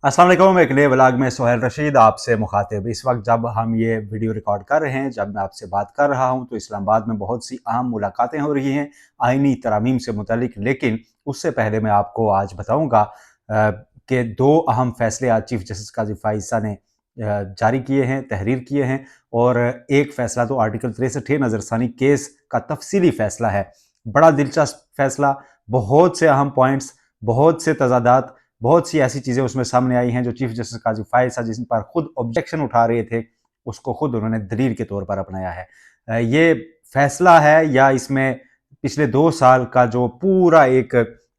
अस्सलाम वालेकुम। एक नए व्लॉग में सोहेल रशीद आपसे मुखातिब। इस वक्त जब हम ये वीडियो रिकॉर्ड कर रहे हैं, जब मैं आपसे बात कर रहा हूँ, तो इस्लामाबाद में बहुत सी अहम मुलाकातें हो रही हैं आइनी तरामीम से मुतलिक। लेकिन उससे पहले मैं आपको आज बताऊँगा कि दो अहम फैसले आज चीफ जस्टिस काजी फाइज़ ने जारी किए हैं, तहरीर किए हैं। और एक फ़ैसला तो आर्टिकल 63 नज़रसानी केस का तफसीली फ़ैसला है। बड़ा दिलचस्प फ़ैसला, बहुत से अहम पॉइंट्स, बहुत से तज़ादात, बहुत सी ऐसी चीज़ें उसमें सामने आई हैं जो चीफ जस्टिस काजी फाइज साहब जिन पर खुद ऑब्जेक्शन उठा रहे थे, उसको खुद उन्होंने दलील के तौर पर अपनाया है। ये फैसला है या इसमें पिछले 2 साल का जो पूरा एक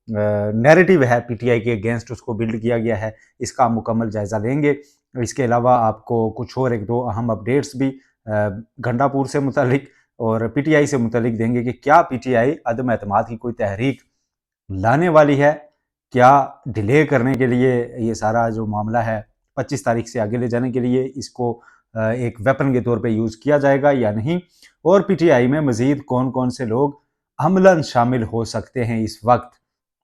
नैरेटिव है पीटीआई के अगेंस्ट, उसको बिल्ड किया गया है, इसका मुकम्मल जायज़ा लेंगे। इसके अलावा आपको कुछ और एक दो अहम अपडेट्स भी गंडापुर से मुतलिक और पीटीआई से मुतलिक देंगे कि क्या पीटीआई अदम एतमाद की कोई तहरीक लाने वाली है, क्या डिले करने के लिए ये सारा जो मामला है 25 तारीख से आगे ले जाने के लिए इसको एक वेपन के तौर पे यूज़ किया जाएगा या नहीं। और पीटीआई में मज़ीद कौन कौन से लोग अमलन शामिल हो सकते हैं इस वक्त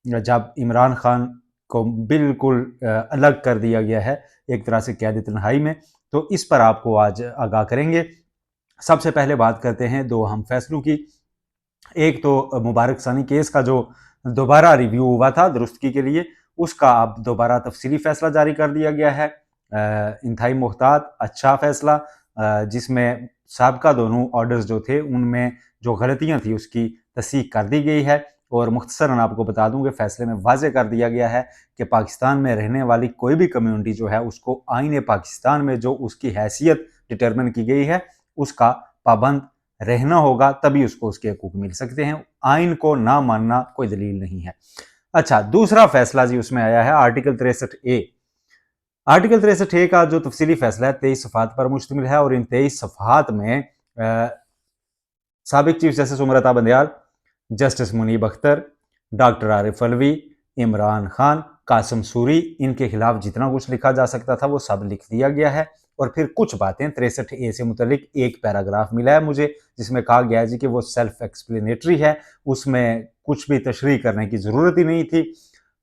जब इमरान खान को बिल्कुल अलग कर दिया गया है एक तरह से क़यादत तन्हाई में। तो इस पर आपको आज आगाह करेंगे। सबसे पहले बात करते हैं दो अहम फैसलों की। एक तो मुबारक सानी केस का जो दोबारा रिव्यू हुआ था दुरुस्तगी के लिए, उसका अब दोबारा तफसीली फैसला जारी कर दिया गया है। इंतहाई मुहतात अच्छा फैसला, जिसमें साबका दोनों ऑर्डर्स जो थे उनमें जो गलतियां थी उसकी तस्दीक कर दी गई है। और मुख्तसरन आपको बता दूं कि फैसले में वाज़ेह कर दिया गया है कि पाकिस्तान में रहने वाली कोई भी कम्युनिटी जो है उसको आईन पाकिस्तान में जो उसकी हैसियत डिटरमिन की गई है उसका पाबंद रहना होगा, तभी उसको उसके हकूक मिल सकते हैं। आइन को ना मानना कोई दलील नहीं है। अच्छा, दूसरा फैसला जी उसमें आया है आर्टिकल 63 ए। आर्टिकल 63 ए का जो तफसीली फैसला है 23 सफ़हात पर मुश्तमिल है और इन 23 सफ़हात में साबिक chief justice Umar Ata Bandial, justice Munib Akhtar, doctor Arif Alvi, Imran Khan, Qasim Suri, इनके खिलाफ जितना कुछ लिखा जा सकता था वो सब लिख दिया गया है। और फिर कुछ बातें 63 ए से मुतलिक एक पैराग्राफ मिला है मुझे, जिसमें कहा गया है जी कि वो सेल्फ एक्सप्लेनेटरी है, उसमें कुछ भी तशरीह करने की ज़रूरत ही नहीं थी।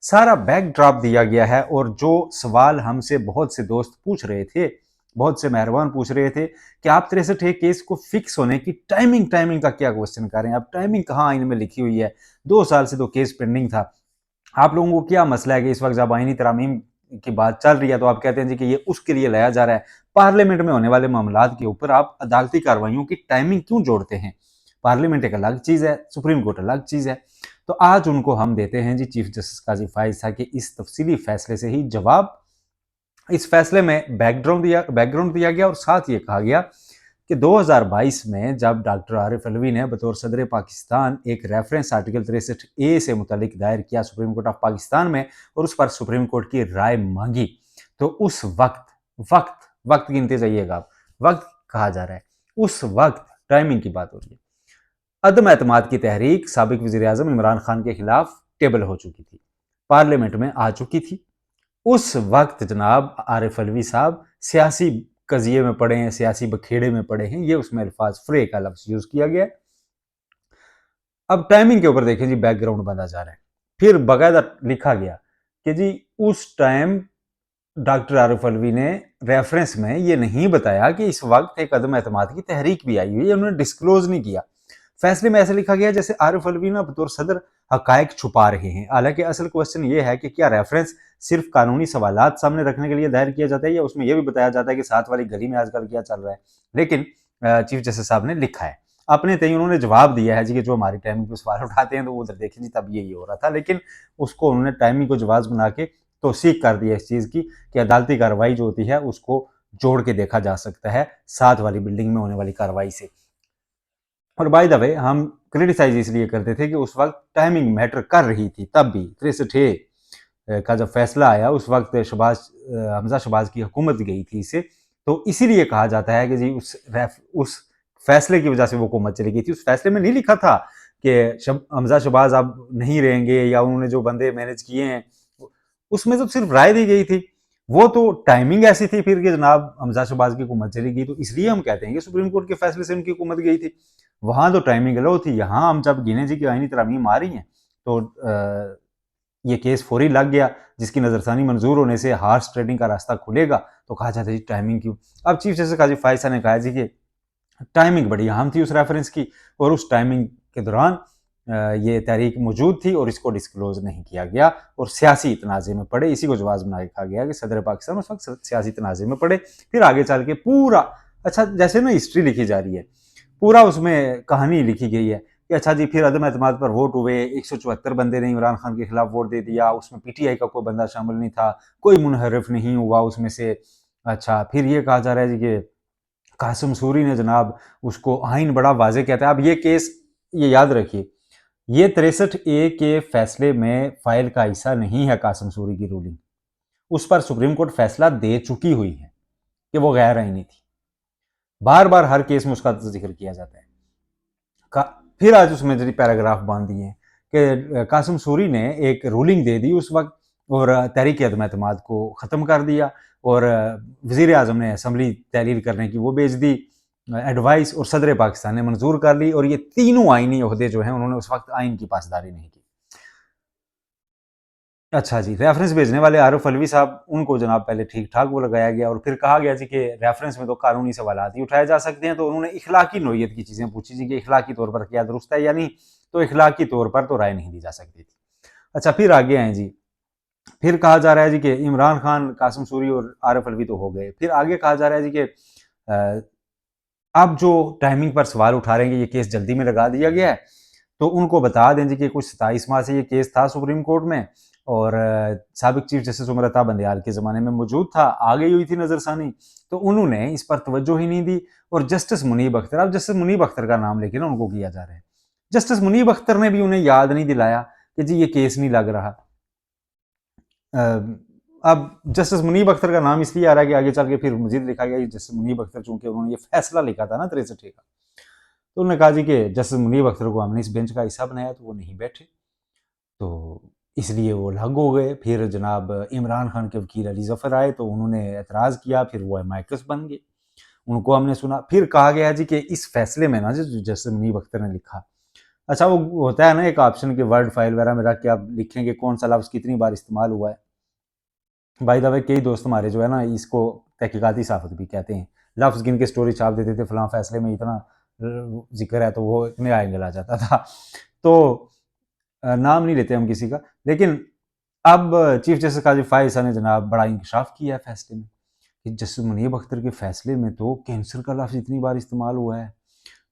सारा बैक ड्रॉप दिया गया है। और जो सवाल हमसे बहुत से दोस्त पूछ रहे थे, बहुत से मेहरबान पूछ रहे थे कि आप 63 केस को फिक्स होने की टाइमिंग टाइमिंग का क्या क्वेश्चन कर रहे हैं, अब टाइमिंग कहाँ आइन में लिखी हुई है? 2 साल से तो केस पेंडिंग था। आप लोगों को क्या मसला है कि इस वक्त जब आइनी तरामीम की बात चल रही है तो आप कहते हैं जी कि ये उसके लिए लाया जा रहा है? पार्लियामेंट में होने वाले मामलात के ऊपर आप अदालती कार्रवाइयों की टाइमिंग क्यों जोड़ते हैं? पार्लियामेंट एक अलग चीज़ है, सुप्रीम कोर्ट अलग चीज़ है। तो आज उनको हम देते हैं जी चीफ जस्टिस काजी फाइज साहब के इस तफसीली फैसले से ही जवाब। इस फैसले में बैकग्राउंड दिया गया और साथ ये कहा गया कि 2022 में जब डॉक्टर आरिफ अलवी ने बतौर सदर पाकिस्तान एक रेफरेंस आर्टिकल 63 ए से मुतलिक दायर किया सुप्रीम कोर्ट ऑफ पाकिस्तान में और उस पर सुप्रीम कोर्ट की राय मांगी, तो उस वक्त वक्त वक्त गिनते जाइएगा आप, वक्त कहा जा रहा है, उस वक्त टाइमिंग की बात हो रही है। अदम एतमाद की तहरीक साबिक वज़ीर आज़म इमरान खान के खिलाफ टेबल हो चुकी थी, पार्लियामेंट में आ चुकी थी। उस वक्त जनाब आरिफ अलवी साहब सियासी कजिए में पड़े हैं, सियासी बखेड़े में पड़े हैं, ये उसमें अल्फाज फ्रे का लफ्ज यूज किया गया है। अब टाइमिंग के ऊपर देखें जी, बैकग्राउंड बंधा जा रहा है। फिर बकायदा लिखा गया कि जी उस टाइम डॉक्टर आरिफ अलवी ने रेफरेंस में ये नहीं बताया कि इस वक्त एक अदम एतमाद की तहरीक भी आई हुई है, उन्होंने डिस्क्लोज नहीं किया। फैसले में ऐसे लिखा गया जैसे आरिफ अलवी ना बतौर सदर हकायक छुपा रहे हैं। हालांकि असल क्वेश्चन ये है कि क्या रेफरेंस सिर्फ कानूनी सवालात सामने रखने के लिए दायर किया जाता है या उसमें यह भी बताया जाता है कि साथ वाली गली में आजकल क्या चल रहा है। लेकिन चीफ जस्टिस साहब ने लिखा है अपने तय, उन्होंने जवाब दिया है जी कि जो हमारी टाइमिंग पे सवाल उठाते हैं तो उधर देखें जी तब यही हो रहा था। लेकिन उसको उन्होंने टाइमिंग को जवाब बना के तौसीक कर दिया इस चीज़ की कि अदालती कार्रवाई जो होती है उसको जोड़ के देखा जा सकता है साथ वाली बिल्डिंग में होने वाली कार्रवाई से। और बाय द वे हम क्रिटिसाइज इसलिए करते थे कि उस वक्त टाइमिंग मैटर कर रही थी, तब भी 63 का जब फैसला आया उस वक्त हमजा शहबाज की हुकूमत गई थी इसे, तो इसीलिए कहा जाता है कि जी उस फैसले की वजह से वो हुकूमत चली गई थी। उस फैसले में नहीं लिखा था कि हमजा शहबाज अब नहीं रहेंगे या उन्होंने जो बंदे मैनेज किए हैं, उसमें तो सिर्फ राय दी गई थी। वो तो टाइमिंग ऐसी थी फिर कि जनाब हमजा शहबाज की हुकूमत चली गई, तो इसलिए हम कहते हैं कि सुप्रीम कोर्ट के फैसले से उनकी हुकूमत गई थी। वहां तो टाइमिंग लो थी, यहाँ हम जब गिने जी की आईनी तरमीम आ रही हैं तो ये केस फौरी लग गया, जिसकी नज़रसानी मंजूर होने से हार्स ट्रेडिंग का रास्ता खुलेगा। तो कहा जाता है जी टाइमिंग क्यों। अब चीफ जस्टिस काजी फायसा ने कहा जी कि टाइमिंग बड़ी अहम थी उस रेफरेंस की, और उस टाइमिंग के दौरान ये तहरीक मौजूद थी और इसको डिस्क्लोज नहीं किया गया और सियासी तनाज़े में पड़े। इसी को जवाब बना के कहा गया कि सदर पाकिस्तान उस वक्त सियासी तनाज़े में पड़े। फिर आगे चल के पूरा, अच्छा जैसे ना हिस्ट्री लिखी जा रही है, पूरा उसमें कहानी लिखी गई है कि अच्छा जी फिर अदम एतमाद पर वोट हुए, 174 बंदे ने इमरान खान के खिलाफ वोट दे दिया, उसमें पीटीआई का कोई बंदा शामिल नहीं था, कोई मुनहरफ नहीं हुआ उसमें से। अच्छा फिर ये कहा जा रहा है जी कि कासिम सूरी ने जनाब उसको आइन बड़ा वाजे कहता है। अब ये केस, ये याद रखिए, ये 63A के फैसले में फाइल का हिस्सा नहीं है कासिम सूरी की रूलिंग। उस पर सुप्रीम कोर्ट फैसला दे चुकी हुई है कि वो गैर आईनी थी। बार बार हर केस में उसका जिक्र किया जाता है। फिर आज उसमें जो पैराग्राफ बांध दिए हैं कि कासिम सूरी ने एक रूलिंग दे दी उस वक्त और तहरीक अदम एतमाद को ख़त्म कर दिया, और वज़ीर आज़म ने असम्बली तहलील करने की वो भेज दी एडवाइस, और सदर पाकिस्तान ने मंजूर कर ली, और ये तीनों आइनी ओहदे जो हैं उन्होंने उस वक्त आइन की पासदारी नहीं की। अच्छा जी, रेफरेंस भेजने वाले आरिफ अलवी साहब, उनको जनाब पहले ठीक ठाक वो लगाया गया और फिर कहा गया जी कि रेफरेंस में तो कानूनी सवालात ही उठाए जा सकते हैं। तो उन्होंने इखलाकी नोयत की चीज़ें पूछी जी कि इखलाकी तौर पर क्या दुरुस्त है या नहीं, तो इखलाकी तौर पर तो राय नहीं दी जा सकती थी। अच्छा फिर आगे आए जी, फिर कहा जा रहा है जी कि इमरान खान, कासिम सूरी और आरिफ अलवी तो हो गए। फिर आगे कहा जा रहा है जी कि अब जो टाइमिंग पर सवाल उठा रहे हैं कि ये केस जल्दी में लगा दिया गया है, तो उनको बता दें जी कि कुछ 27 माह से ये केस था सुप्रीम कोर्ट में, और साबिक चीफ जस्टिस उमर अता बंदयाल के ज़माने में मौजूद था, आ गई हुई थी नज़रसानी, तो उन्होंने इस पर तवज्जो ही नहीं दी। और जस्टिस मुनीब अख्तर, अब जस्टिस मुनीब अख्तर का नाम लेके ना उनको किया जा रहा है। जस्टिस मुनीब अख्तर ने भी उन्हें याद नहीं दिलाया कि जी ये केस नहीं लग रहा। अब जस्टिस मुनीब अख्तर का नाम इसलिए आ रहा है कि आगे चल के फिर मजीद लिखा गया कि जस्टिस मुनीब अख्तर, चूंकि उन्होंने ये फैसला लिखा था ना 63 का, तो उन्होंने कहा जी कि जस्टिस मुनीब अख्तर को हमने इस बेंच का हिस्सा बनाया, तो वो नहीं बैठे, तो इसलिए वो अलग हो गए। फिर जनाब इमरान खान के वकील अली जफ़र आए, तो उन्होंने एतराज़ किया, फिर वो माइकस बन गए, उनको हमने सुना। फिर कहा गया जी कि इस फैसले में ना जो जस्टिस मुनीब अख्तर ने लिखा, अच्छा वो होता है ना एक ऑप्शन के वर्ड फाइल वगैरह में रख के आप लिखेंगे कौन सा लफ्ज़ कितनी बार इस्तेमाल हुआ है। बाय द वे कई दोस्त हमारे जो है ना इसको तहकीकाती साफ़त भी कहते हैं, लफ्ज़ गिन के स्टोरी छाप देते थे, फलां फैसले में इतना जिक्र है तो वो इतने एंगल आ जाता था। तो नाम नहीं लेते हम किसी का, लेकिन अब चीफ जस्टिस काजी फायसा ने जनाब बड़ा इंकशाफ किया है फैसले में कि जस्टिस मुनीब अख्तर के फैसले में तो कैंसर का लफ्ज़ इतनी बार इस्तेमाल हुआ है,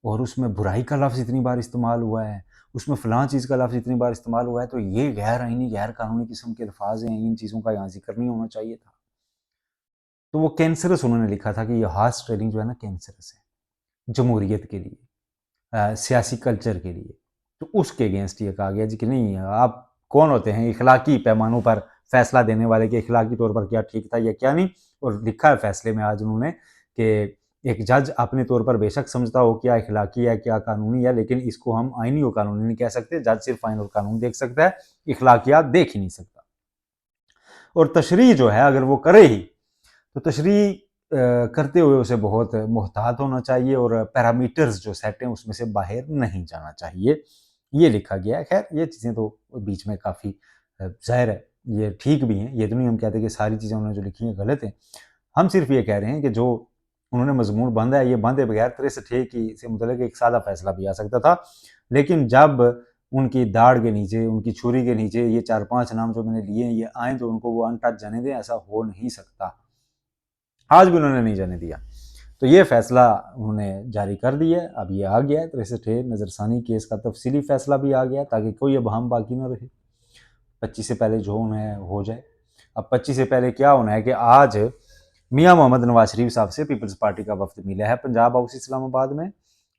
और उसमें बुराई का लफ्ज़ इतनी बार इस्तेमाल हुआ है, उसमें फ़लाँ चीज़ का लफ्ज़ इतनी बार इस्तेमाल हुआ है, तो ये गैर आइनी, गैर कानूनी किस्म के अल्फाज हैं, इन चीज़ों का यहाँ ज़िक्र नहीं होना चाहिए था। तो वो कैंसरस उन्होंने लिखा था कि ये हॉर्स ट्रेडिंग जो है ना कैंसरस है जमहूरियत के लिए, सियासी कल्चर के लिए। तो उसके अगेंस्ट ये कहा गया जी कि नहीं, आप कौन होते हैं इखलाकी पैमानों पर फैसला देने वाले, कि इखलाकी तौर पर क्या ठीक था या क्या नहीं। और लिखा है फैसले में आज उन्होंने कि एक जज अपने तौर पर बेशक समझता हो क्या इखलाकी है क्या कानूनी है, लेकिन इसको हम आइनी और कानूनी नहीं कह सकते। जज सिर्फ आइन और कानून देख सकता है, इखलाकियात देख ही नहीं सकता। और तशरीह जो है अगर वो करे ही, तो तशरीह करते हुए उसे बहुत मुहतात होना चाहिए, और पैरामीटर्स जो सेट हैं उसमें से बाहर नहीं जाना चाहिए, ये लिखा गया है। खैर ये चीज़ें तो बीच में काफ़ी ज़ाहिर है ये ठीक भी हैं, ये तो नहीं हम कहते कि सारी चीज़ें उन्होंने जो लिखी हैं गलत हैं। हम सिर्फ ये कह रहे हैं कि जो उन्होंने मजमून बांधा है, ये बांधे बगैर 63 की से मुतल्लिक एक सादा फैसला भी आ सकता था, लेकिन जब उनकी दाढ़ के नीचे, उनकी छुरी के नीचे ये 4-5 नाम जो मैंने लिए हैं ये आएँ, तो उनको वो अनटच जाने दें, ऐसा हो नहीं सकता। आज भी उन्होंने नहीं जाने दिया। तो ये फैसला उन्होंने जारी कर दिया है, अब ये आ गया है 63 नज़रसानी केस का तफसीली फैसला भी आ गया, ताकि कोई अबहम बाकी ना रहे। 25 से पहले जो होना है हो जाए। अब 25 से पहले क्या होना है कि आज मियाँ मोहम्मद नवाज शरीफ साहब से पीपल्स पार्टी का वफ्द मिला है पंजाब हाउस इस्लामाबाद में,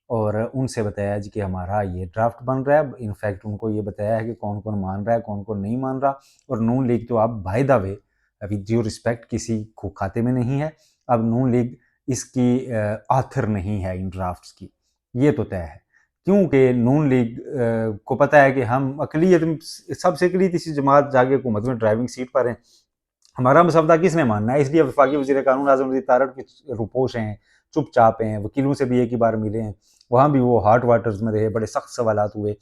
और उनसे बताया जी कि हमारा ये ड्राफ्ट बन रहा है। इनफैक्ट उनको ये बताया है कि कौन कौन मान रहा है, कौन कौन नहीं मान रहा। और नून लीग तो अब by the way, with due respect, किसी को खाते में नहीं है। अब नून लीग इसकी आथर नहीं है इन ड्राफ्ट्स की, ये तो तय है, क्योंकि नून लीग को पता है कि हम अकलियत, सबसे अकलियत इसी जमात जाके हुकूमत में ड्राइविंग सीट पर हैं, हमारा मसवदा किसने मानना है। इसलिए वफाकी वज़ीर कानून आज़म रज़ीद तारड़ के रुपोश हैं, चुपचाप हैं, वकीलों से भी एक ही बार मिले हैं, वहाँ भी वो हॉट वाटर्स में रहे, बड़े सख्त सवालात हुए।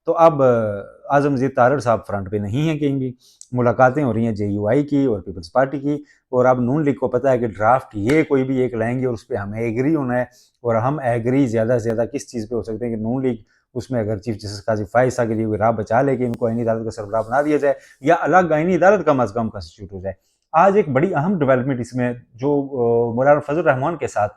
तो अब आजमजीद तारड़ साहब फ्रंट पे नहीं है कहीं भी। मुलाकातें हो रही हैं JUI की और पीपल्स पार्टी की, और अब नून लीग को पता है कि ड्राफ्ट ये कोई भी एक लाएंगे और उस पर हमें एग्री होना है, और हम एग्री ज़्यादा से ज़्यादा किस चीज़ पे हो सकते हैं कि नून लीग उसमें अगर चीफ जस्टिस काजी फायसा के लिए कोई राह बचा ले कि इनको आईनी अदालत का सरबराह बना दिया जाए या अलग आईनी अदालत कम अज़ कम कंस्टिट्यूट हो जाए। आज एक बड़ी अहम डेवलपमेंट इसमें जो मौलाना फजल रहमान के साथ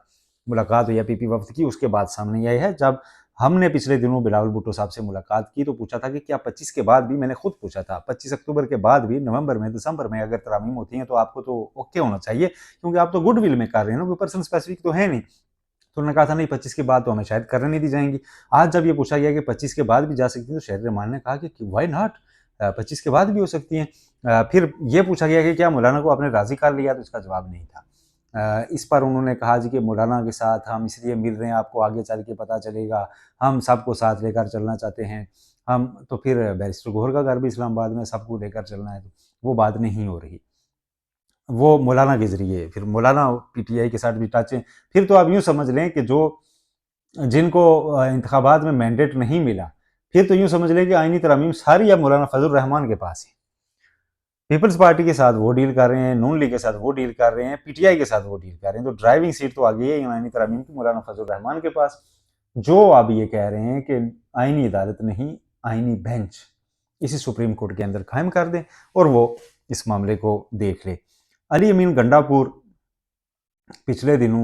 मुलाकात हुई है PP वफ्द की, उसके बाद सामने आई है। जब हमने पिछले दिनों बिलावल भुट्टो साहब से मुलाकात की तो पूछा था कि क्या 25 के बाद भी, मैंने खुद पूछा था 25 अक्टूबर के बाद भी नवंबर में दिसंबर में अगर तरामीम होती हैं तो आपको तो ओके होना चाहिए, क्योंकि आप तो गुडविल में कर रहे हैं ना, कोई पर्सन स्पेसिफिक तो है नहीं। तो उन्होंने कहा था नहीं 25 के बाद तो हमें शायद करने नहीं दी जाएंगी। आज जब ये पूछा गया कि 25 के बाद भी जा सकती है तो शहर रहमान ने कहा कि वाई नॉट, 25 के बाद भी हो सकती हैं। फिर ये पूछा गया कि क्या मौलाना को आपने राजी कर लिया, तो इसका जवाब नहीं था। इस पर उन्होंने कहा जी कि मौलाना के साथ हम इसलिए मिल रहे हैं, आपको आगे चल के पता चलेगा, हम सबको साथ लेकर चलना चाहते हैं। हम तो फिर बैरिस्टर गौहर का घर भी इस्लामाबाद में, सबको लेकर चलना है, तो वो बात नहीं हो रही। वो मौलाना के ज़रिए, फिर मौलाना PTI के साथ भी टच है। फिर तो आप यूँ समझ लें कि जो जिनको इंतखाबात में मैंडेट नहीं मिला, फिर तो यूँ समझ लें कि आईनी तरामीम सारी अब मौलाना फजल रहमान के पास है। पीपल्स पार्टी के साथ वो डील कर रहे हैं, नून लीग के साथ वो डील कर रहे हैं, PTI के साथ वो डील कर रहे हैं, तो ड्राइविंग सीट तो आ गई है आईनी तरामीम की मौलाना फजल रहमान के पास, जो अब ये कह रहे हैं कि आईनी अदालत नहीं, आईनी बेंच इसी सुप्रीम कोर्ट के अंदर कायम कर दें और वो इस मामले को देख ले। अली अमीन गंडापुर पिछले दिनों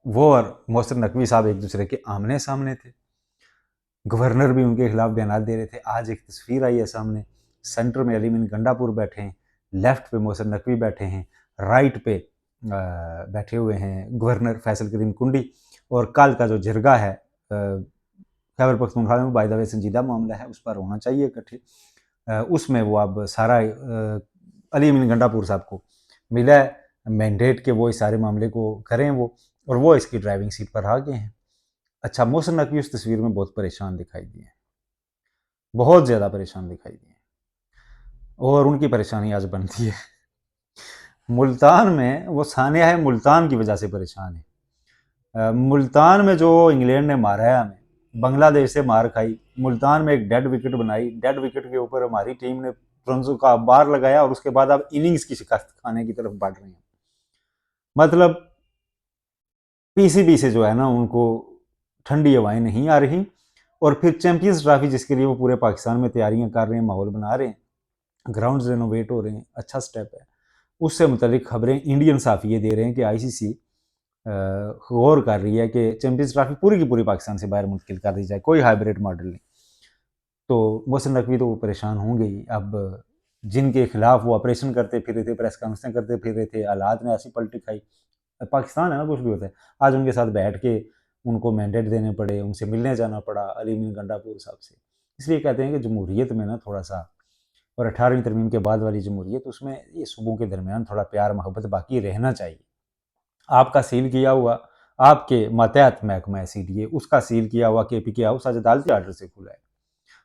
वो और मोहसिन नकवी साहब एक दूसरे के आमने सामने थे, गवर्नर भी उनके खिलाफ बयान दे रहे थे। आज एक तस्वीर आई है सामने, सेंटर में अली अमीन गंडापुर बैठे हैं, लेफ्ट पे मोहसिन नकवी बैठे हैं, राइट पे बैठे हुए हैं गवर्नर फैसल करीम कुंडी। और कल का जो जिरगा है खैबर पख्तूनख्वा में बाय द वे संजीदा मामला है, उस पर होना चाहिए इकट्ठे, उसमें वो अब सारा अली अमीन गंडापुर साहब को मिला है मैंडेट के वो इस सारे मामले को करें वो, और वो इसकी ड्राइविंग सीट पर आ गए हैं। अच्छा, मोहसिन नकवी उस तस्वीर में बहुत परेशान दिखाई दिए, बहुत ज़्यादा परेशान दिखाई दिए, और उनकी परेशानी आज बनती है मुल्तान में। वो सानिया है मुल्तान की वजह से परेशान है। मुल्तान में जो इंग्लैंड ने मारा है हमें, बांग्लादेश से मार खाई, मुल्तान में एक डेड विकेट बनाई, डेड विकेट के ऊपर हमारी टीम ने रन्सों का बार लगाया और उसके बाद अब इनिंग्स की शिकस्त खाने की तरफ बढ़ रहे हैं। मतलब PCB से जो है ना उनको ठंडी हवाएं नहीं आ रही, और फिर चैंपियंस ट्रॉफी जिसके लिए वो पूरे पाकिस्तान में तैयारियां कर रहे हैं, माहौल बना रहे हैं, ग्राउंड्स रेनोवेट हो रहे हैं, अच्छा स्टेप है। उससे मुतलिक खबरें इंडियन साफ ये दे रहे हैं कि ICC गौर कर रही है कि चैंपियंस ट्रॉफी पूरी की पूरी पाकिस्तान से बाहर मुंतकिल कर दी जाए, कोई हाइब्रिड मॉडल नहीं। तो मोहसिन नकवी तो वो परेशान होंगे ही। अब जिनके खिलाफ वो ऑपरेशन करते फिर रहे थे, प्रेस कॉन्फ्रेंस करते फिर रहे थे, हालात ने ऐसी पलटी खाई। पाकिस्तान है ना, कुछ भी होता है। आज उनके साथ बैठ के उनको मैंडेट देने पड़े, उनसे मिलने जाना पड़ा अली अमीन गंडापुर साहब से। इसलिए कहते हैं कि जमहूरियत में ना थोड़ा सा, और 18वीं तरमीम के बाद वाली जमहूरियत, उसमें ये सूबों के दरमियान थोड़ा प्यार मोहब्बत बाकी रहना चाहिए। आपका सील किया हुआ, आपके मातहत महकमा है CDA, उसका सील किया हुआ KPK हाउस आज अदालती आर्डर से खुला है,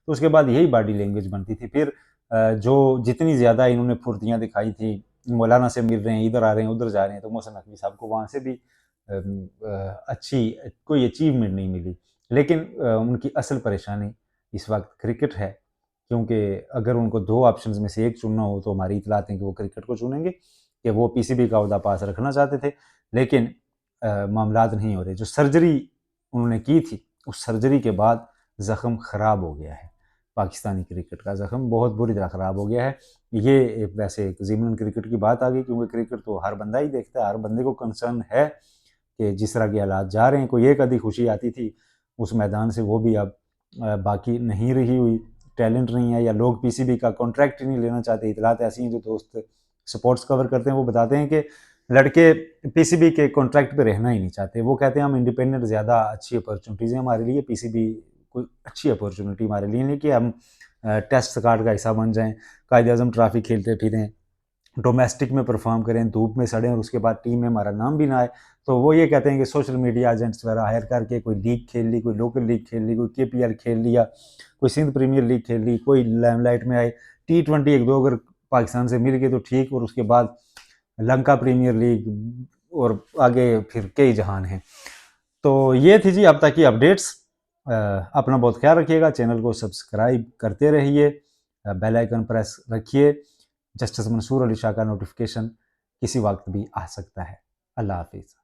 तो उसके बाद यही बॉडी लैंग्वेज बनती थी। फिर जो जितनी ज़्यादा इन्होंने फुर्तियाँ दिखाई थी, मौलाना से मिल रहे हैं, इधर आ रहे हैं, उधर जा रहे हैं, तो मोहसिन नकवी साहब को वहाँ से भी अच्छी कोई अचीवमेंट नहीं मिली। लेकिन उनकी असल परेशानी इस वक्त क्रिकेट है, क्योंकि अगर उनको 2 ऑप्शंस में से एक चुनना हो तो हमारी इतलात हैं कि वो क्रिकेट को चुनेंगे, कि वो PCB का अहदा पास रखना चाहते थे, लेकिन मामलात नहीं हो रहे। जो सर्जरी उन्होंने की थी, उस सर्जरी के बाद ज़ख्म ख़राब हो गया है, पाकिस्तानी क्रिकेट का ज़ख्म बहुत बुरी तरह ख़राब हो गया है। ये वैसे एक ज़मीन क्रिकेट की बात आ गई, क्योंकि क्रिकेट तो हर बंदा ही देखता है, हर बंदे को कंसर्न है कि जिस तरह के हालात जा रहे हैं, कोई एक आधी खुशी आती थी उस मैदान से, वो भी अब बाकी नहीं रही हुई। टैलेंट नहीं है, या लोग PCB का कॉन्ट्रैक्ट ही नहीं लेना चाहते। इतलात ऐसी हैं, जो दोस्त स्पोर्ट्स कवर करते हैं वो बताते हैं कि लड़के PCB के कॉन्ट्रैक्ट पे रहना ही नहीं चाहते। वो कहते हैं हम इंडिपेंडेंट, ज़्यादा अच्छी अपॉर्चुनिटीज़ हैं हमारे लिए, PCB कोई अच्छी अपॉर्चुनिटी हमारे लिए नहीं कि हम टेस्ट स्क्वाड का हिस्सा बन जाएं, कायदे आज़म ट्रॉफी खेलते फिरें, डोमेस्टिक में परफॉर्म करें, धूप में सड़ें, और उसके बाद टीम में हमारा नाम भी ना आए। तो वो ये कहते हैं कि सोशल मीडिया एजेंट्स वगैरह हायर करके कोई लीग खेल ली, कोई लोकल लीग खेल ली, कोई KPL खेल लिया, कोई सिंध प्रीमियर लीग खेल ली, कोई लाइमलाइट में आए, T20 एक दो अगर पाकिस्तान से मिल गए तो ठीक, और उसके बाद लंका प्रीमियर लीग और आगे फिर कई जहान हैं। तो ये थी जी अब तक की अपडेट्स, अपना बहुत ख्याल रखिएगा, चैनल को सब्सक्राइब करते रहिए, बेल आइकन प्रेस रखिए। जस्टिस मंसूर अली शाह का नोटिफिकेशन किसी वक्त भी आ सकता है। अल्लाह हाफिज़।